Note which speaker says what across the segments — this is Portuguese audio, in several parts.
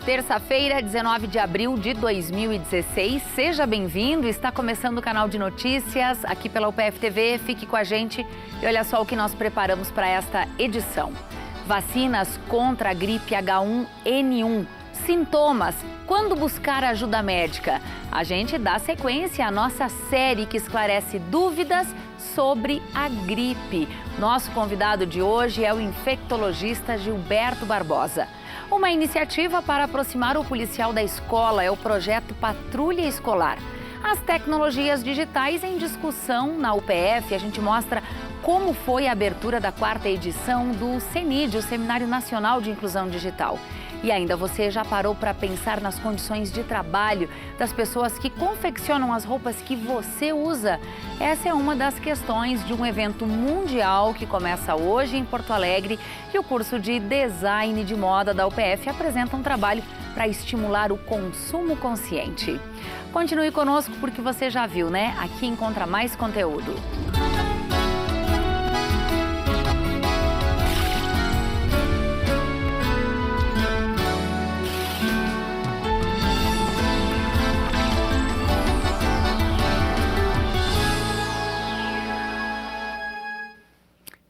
Speaker 1: Terça-feira, 19 de abril de 2016. Seja bem-vindo. Está começando o canal de notícias aqui pela UPF TV. Fique com a gente e olha só o que nós preparamos para esta edição. Vacinas contra a gripe H1N1. Sintomas. Quando buscar ajuda médica? A gente dá sequência à nossa série que esclarece dúvidas sobre a gripe. Nosso convidado de hoje é o infectologista Gilberto Barbosa. Uma iniciativa para aproximar o policial da escola é o projeto Patrulha Escolar. As tecnologias digitais em discussão na UPF, a gente mostra como foi a abertura da 4ª edição do CENID, o Seminário Nacional de Inclusão Digital. E ainda você já parou para pensar nas condições de trabalho das pessoas que confeccionam as roupas que você usa? Essa é uma das questões de um evento mundial que começa hoje em Porto Alegre e o curso de Design de Moda da UPF apresenta um trabalho para estimular o consumo consciente. Continue conosco porque você já viu, né? Aqui encontra mais conteúdo.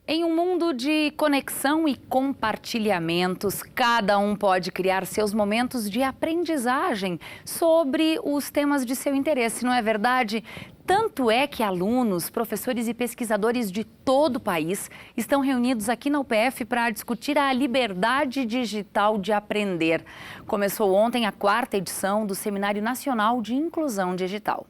Speaker 1: Em um mundo de conexão e compartilhamentos, cada um pode criar seus momentos de aprendizagem sobre os temas de seu interesse, não é verdade? Tanto é que alunos, professores e pesquisadores de todo o país estão reunidos aqui na UPF para discutir a liberdade digital de aprender. Começou ontem a 4ª edição do Seminário Nacional de Inclusão Digital.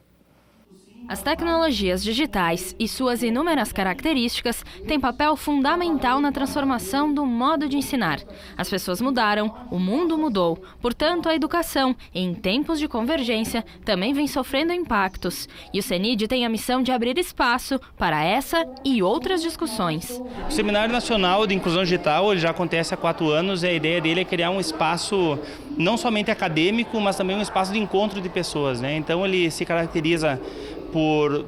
Speaker 2: As tecnologias digitais e suas inúmeras características têm papel fundamental na transformação do modo de ensinar. As pessoas mudaram, o mundo mudou. Portanto, a educação, em tempos de convergência, também vem sofrendo impactos. E o CENID tem a missão de abrir espaço para essa e outras discussões.
Speaker 3: O Seminário Nacional de Inclusão Digital ele já acontece há 4 anos e a ideia dele é criar um espaço não somente acadêmico, mas também um espaço de encontro de pessoas, né? Então ele se caracteriza por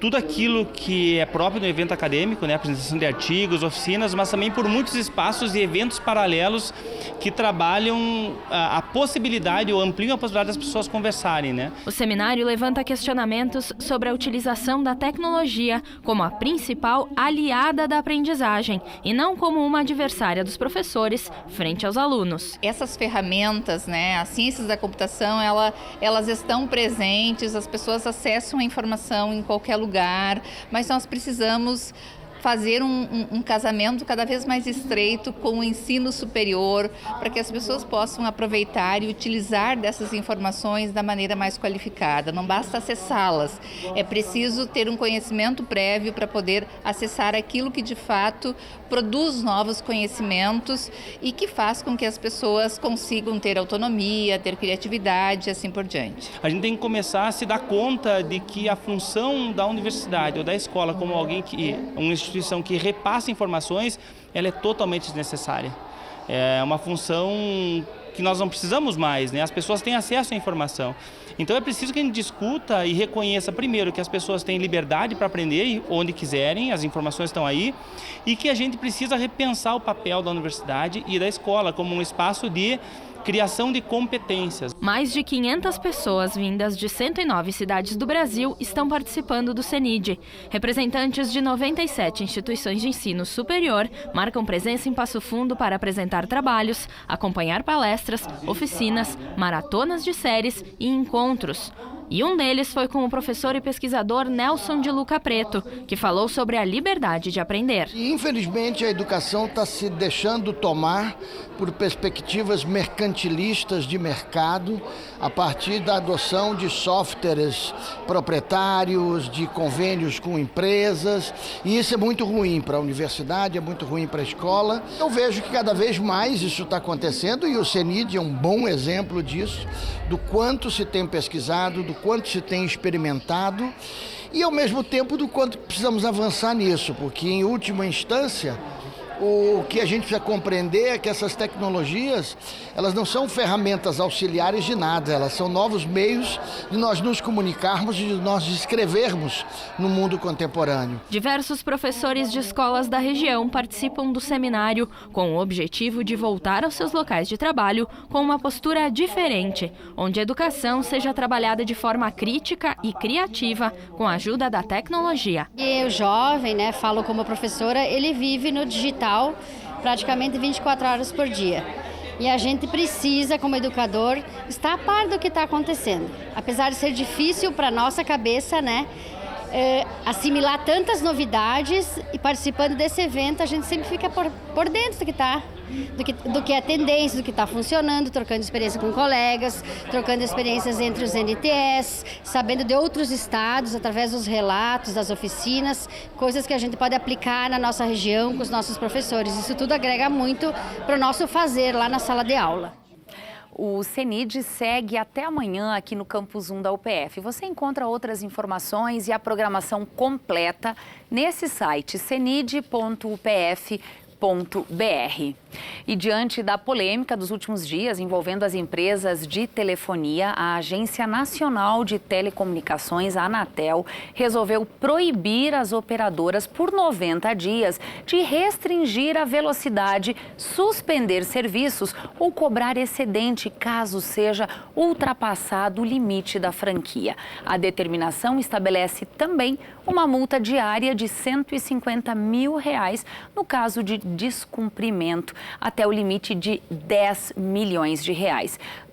Speaker 3: tudo aquilo que é próprio do evento acadêmico, né? Apresentação de artigos, oficinas, mas também por muitos espaços e eventos paralelos que trabalham a possibilidade ou ampliam a possibilidade das pessoas conversarem, né?
Speaker 2: O seminário levanta questionamentos sobre a utilização da tecnologia como a principal aliada da aprendizagem e não como uma adversária dos professores frente aos alunos.
Speaker 4: Essas ferramentas, né, as ciências da computação, elas estão presentes, as pessoas acessam a informação em qualquer lugar, mas nós precisamos fazer um casamento cada vez mais estreito com o ensino superior, para que as pessoas possam aproveitar e utilizar dessas informações da maneira mais qualificada. Não basta acessá-las, é preciso ter um conhecimento prévio para poder acessar aquilo que de fato produz novos conhecimentos e que faz com que as pessoas consigam ter autonomia, ter criatividade e assim por diante.
Speaker 3: A gente tem que começar a se dar conta de que a função da universidade ou da escola como uma instituição que repassa informações, ela é totalmente desnecessária. É uma função que nós não precisamos mais, né? As pessoas têm acesso à informação. Então é preciso que a gente discuta e reconheça primeiro que as pessoas têm liberdade para aprender onde quiserem, as informações estão aí, e que a gente precisa repensar o papel da universidade e da escola como um espaço de criação de competências.
Speaker 2: Mais de 500 pessoas vindas de 109 cidades do Brasil estão participando do CENID. Representantes de 97 instituições de ensino superior marcam presença em Passo Fundo para apresentar trabalhos, acompanhar palestras, oficinas, maratonas de séries e encontros. E um deles foi com o professor e pesquisador Nelson de Luca Preto, que falou sobre a liberdade de aprender.
Speaker 5: E, infelizmente, a educação está se deixando tomar por perspectivas mercantilistas de mercado, a partir da adoção de softwares proprietários, de convênios com empresas, e isso é muito ruim para a universidade, é muito ruim para a escola. Eu vejo que cada vez mais isso está acontecendo e o CENID é um bom exemplo disso, do quanto se tem pesquisado, do quanto se tem experimentado e, ao mesmo tempo, do quanto precisamos avançar nisso, porque, em última instância, O que a gente precisa compreender é que essas tecnologias, elas não são ferramentas auxiliares de nada, elas são novos meios de nós nos comunicarmos e de nós escrevermos no mundo contemporâneo.
Speaker 2: Diversos professores de escolas da região participam do seminário com o objetivo de voltar aos seus locais de trabalho com uma postura diferente, onde a educação seja trabalhada de forma crítica e criativa com a ajuda da tecnologia.
Speaker 6: E o jovem, falo como professora, ele vive no digital praticamente 24 horas por dia. E a gente precisa, como educador, estar a par do que está acontecendo. Apesar de ser difícil para a nossa cabeça, assimilar tantas novidades, e participando desse evento a gente sempre fica por dentro do que é tendência, do que está funcionando, trocando experiência com colegas, trocando experiências entre os NTS, sabendo de outros estados através dos relatos, das oficinas, coisas que a gente pode aplicar na nossa região com os nossos professores. Isso tudo agrega muito para o nosso fazer lá na sala de aula.
Speaker 1: O CENID segue até amanhã aqui no Campus 1 da UPF. Você encontra outras informações e a programação completa nesse site cenid.upf.br. E diante da polêmica dos últimos dias envolvendo as empresas de telefonia, a Agência Nacional de Telecomunicações, a Anatel, resolveu proibir as operadoras por 90 dias de restringir a velocidade, suspender serviços ou cobrar excedente caso seja ultrapassado o limite da franquia. A determinação estabelece também uma multa diária de R$ 150 mil no caso de descumprimento, até o limite de R$ 10 milhões.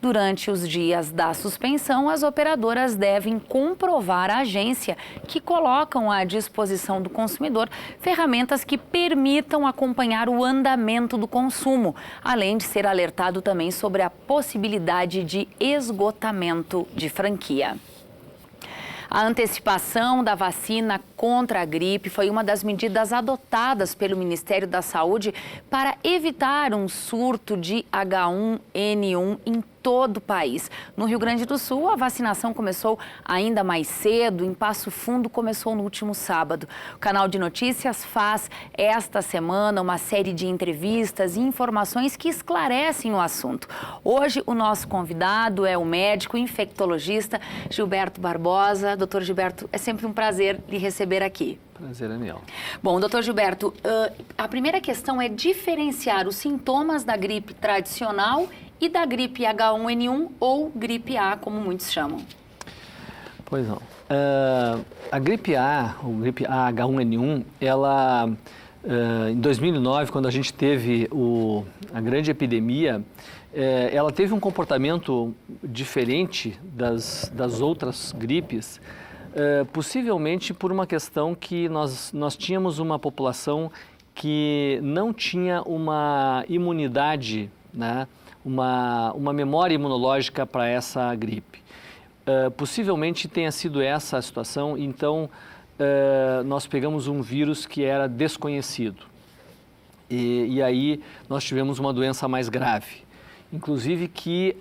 Speaker 1: Durante os dias da suspensão, as operadoras devem comprovar à agência que colocam à disposição do consumidor ferramentas que permitam acompanhar o andamento do consumo, além de ser alertado também sobre a possibilidade de esgotamento de franquia. A antecipação da vacina contra a gripe foi uma das medidas adotadas pelo Ministério da Saúde para evitar um surto de H1N1 em todo o país. No Rio Grande do Sul, a vacinação começou ainda mais cedo. Em Passo Fundo, começou no último sábado. O Canal de Notícias faz esta semana uma série de entrevistas e informações que esclarecem o assunto. Hoje, o nosso convidado é o médico infectologista Gilberto Barbosa. Doutor Gilberto, é sempre um prazer lhe receber aqui.
Speaker 7: Prazer, Daniel.
Speaker 1: Bom, doutor Gilberto, a primeira questão é diferenciar os sintomas da gripe tradicional e da gripe H1N1 ou gripe A, como muitos chamam.
Speaker 7: Pois não. A gripe A, ou gripe A H1N1, ela, em 2009, quando a gente teve a grande epidemia, ela teve um comportamento diferente das outras gripes, possivelmente por uma questão que nós tínhamos uma população que não tinha uma imunidade, uma memória imunológica para essa gripe. Possivelmente tenha sido essa a situação, então nós pegamos um vírus que era desconhecido e aí nós tivemos uma doença mais grave, inclusive que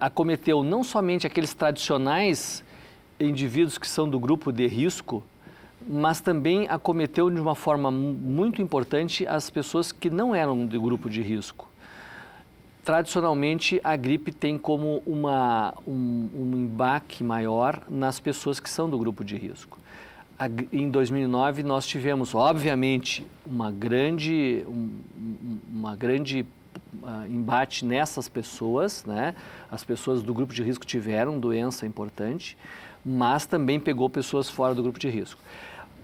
Speaker 7: acometeu não somente aqueles tradicionais indivíduos que são do grupo de risco, mas também acometeu de uma forma muito importante as pessoas que não eram do grupo de risco. Tradicionalmente, a gripe tem como um embaque maior nas pessoas que são do grupo de risco. Em 2009, nós tivemos, obviamente, uma grande embate nessas pessoas, As pessoas do grupo de risco tiveram doença importante, mas também pegou pessoas fora do grupo de risco.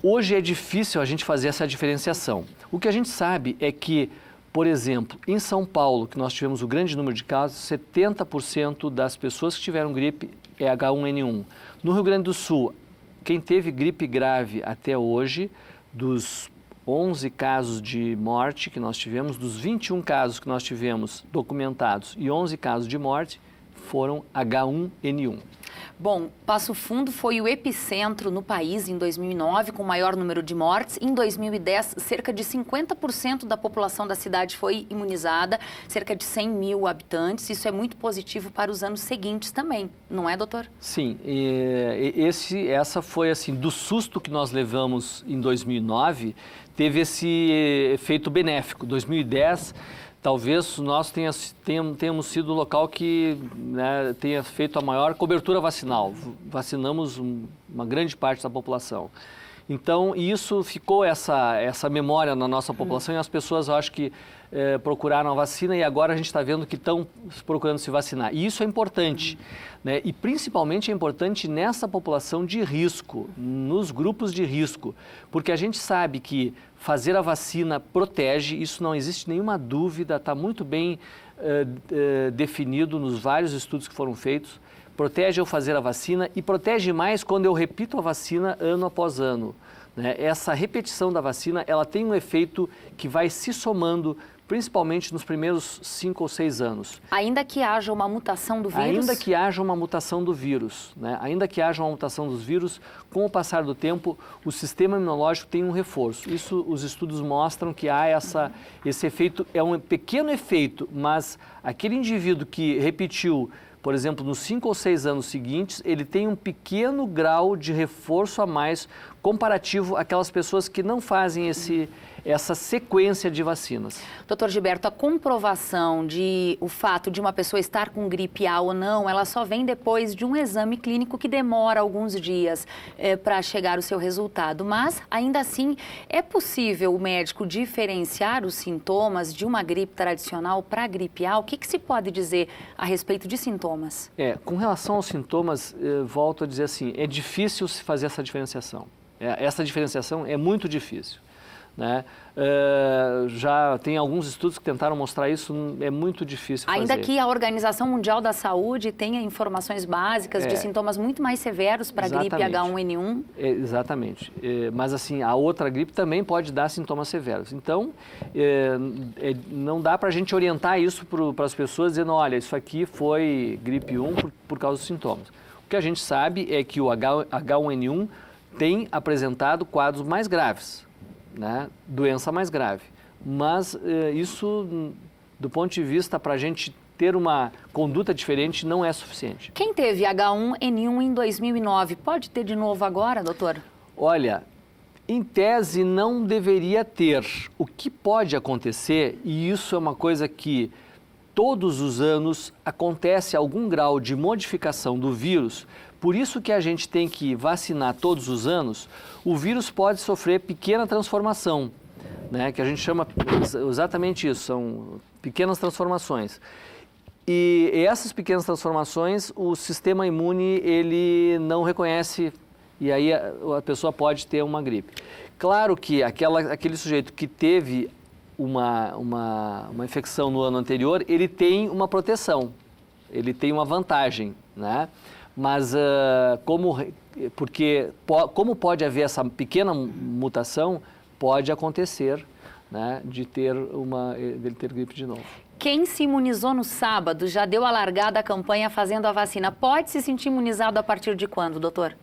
Speaker 7: Hoje é difícil a gente fazer essa diferenciação. O que a gente sabe é que, por exemplo, em São Paulo, que nós tivemos o grande número de casos, 70% das pessoas que tiveram gripe é H1N1. No Rio Grande do Sul, quem teve gripe grave até hoje, dos 11 casos de morte que nós tivemos, dos 21 casos que nós tivemos documentados e 11 casos de morte, foram H1N1.
Speaker 1: Bom, Passo Fundo foi o epicentro no país em 2009, com o maior número de mortes. Em 2010, cerca de 50% da população da cidade foi imunizada, cerca de 100 mil habitantes. Isso é muito positivo para os anos seguintes também, não é, doutor?
Speaker 7: Sim, essa foi assim, do susto que nós levamos em 2009, teve esse efeito benéfico. 2010... talvez nós tenhamos sido o local que, né, tenha feito a maior cobertura vacinal. Vacinamos uma grande parte da população. Então, isso ficou essa memória na nossa população e as pessoas, eu acho que, procuraram a vacina e agora a gente está vendo que estão procurando se vacinar. E isso é importante, né? E principalmente é importante nessa população de risco, nos grupos de risco, porque a gente sabe que fazer a vacina protege, isso não existe nenhuma dúvida, está muito bem definido nos vários estudos que foram feitos. Protege ao fazer a vacina e protege mais quando eu repito a vacina ano após ano, né? Essa repetição da vacina, ela tem um efeito que vai se somando, principalmente nos primeiros 5 ou 6 anos.
Speaker 1: Ainda que haja uma mutação do vírus?
Speaker 7: Ainda que haja uma mutação do vírus, né? Ainda que haja uma mutação dos vírus, com o passar do tempo, o sistema imunológico tem um reforço. Isso, os estudos mostram que há esse efeito, é um pequeno efeito, mas aquele indivíduo que repetiu, por exemplo, nos 5 ou 6 anos seguintes, ele tem um pequeno grau de reforço a mais comparativo àquelas pessoas que não fazem essa sequência de vacinas.
Speaker 1: Doutor Gilberto, a comprovação o fato de uma pessoa estar com gripe A ou não, ela só vem depois de um exame clínico que demora alguns dias para chegar o seu resultado. Mas, ainda assim, é possível o médico diferenciar os sintomas de uma gripe tradicional para a gripe A? O que se pode dizer a respeito de sintomas?
Speaker 7: Com relação aos sintomas, volto a dizer assim, é difícil se fazer essa diferenciação. Essa diferenciação é muito difícil, né? Já tem alguns estudos que tentaram mostrar isso, é muito difícil fazer.
Speaker 1: Ainda que a Organização Mundial da Saúde tenha informações básicas de sintomas muito mais severos para a gripe H1N1.
Speaker 7: Exatamente. Mas assim, a outra gripe também pode dar sintomas severos. Então, não dá para a gente orientar isso para as pessoas dizendo, olha, isso aqui foi gripe 1 por causa dos sintomas. O que a gente sabe é que o H1N1 tem apresentado quadros mais graves, né? Doença mais grave. Mas isso, do ponto de vista para a gente ter uma conduta diferente, não é suficiente.
Speaker 1: Quem teve H1N1 em 2009, pode ter de novo agora, doutor?
Speaker 7: Olha, em tese não deveria ter. O que pode acontecer, e isso é uma coisa que todos os anos acontece algum grau de modificação do vírus. Por isso que a gente tem que vacinar todos os anos, o vírus pode sofrer pequena transformação, né? Que a gente chama exatamente isso, são pequenas transformações. E essas pequenas transformações, o sistema imune, ele não reconhece, e aí a pessoa pode ter uma gripe. Claro que aquele sujeito que teve uma infecção no ano anterior, ele tem uma proteção, ele tem uma vantagem, né? Mas como pode haver essa pequena mutação, pode acontecer, né, dele ter gripe de novo.
Speaker 1: Quem se imunizou no sábado, já deu a largada à campanha fazendo a vacina, pode se sentir imunizado a partir de quando, doutor?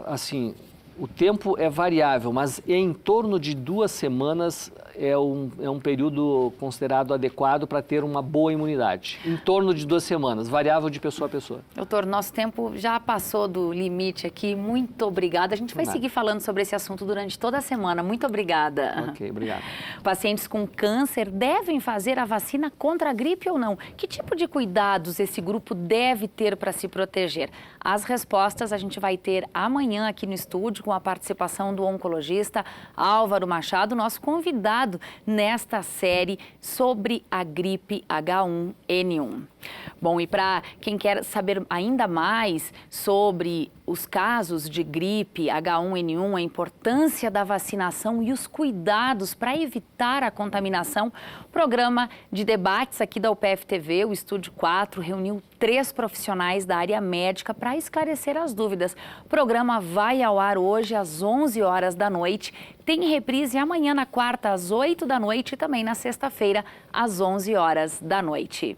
Speaker 7: Assim, o tempo é variável, mas em torno de 2 semanas é um período considerado adequado para ter uma boa imunidade. Em torno de 2 semanas, variável de pessoa a pessoa.
Speaker 1: Doutor, nosso tempo já passou do limite aqui. Muito obrigada. A gente vai seguir falando sobre esse assunto durante toda a semana. Muito obrigada.
Speaker 7: Ok, obrigado.
Speaker 1: Pacientes com câncer devem fazer a vacina contra a gripe ou não? Que tipo de cuidados esse grupo deve ter para se proteger? As respostas a gente vai ter amanhã aqui no estúdio com a participação do oncologista Álvaro Machado, nosso convidado nesta série sobre a gripe H1N1. Bom, e para quem quer saber ainda mais sobre os casos de gripe H1N1, a importância da vacinação e os cuidados para evitar a contaminação, o programa de debates aqui da UPF-TV, o Estúdio 4, reuniu 3 profissionais da área médica para esclarecer as dúvidas. O programa vai ao ar hoje às 11 horas da noite, tem reprise amanhã na quarta às 8 da noite e também na sexta-feira às 11 horas da noite.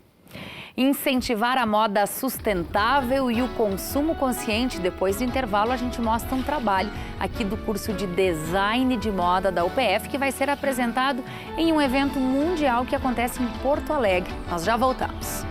Speaker 1: incentivar a moda sustentável e o consumo consciente. Depois do intervalo, a gente mostra um trabalho aqui do curso de Design de Moda da UPF, que vai ser apresentado em um evento mundial que acontece em Porto Alegre. Nós já voltamos.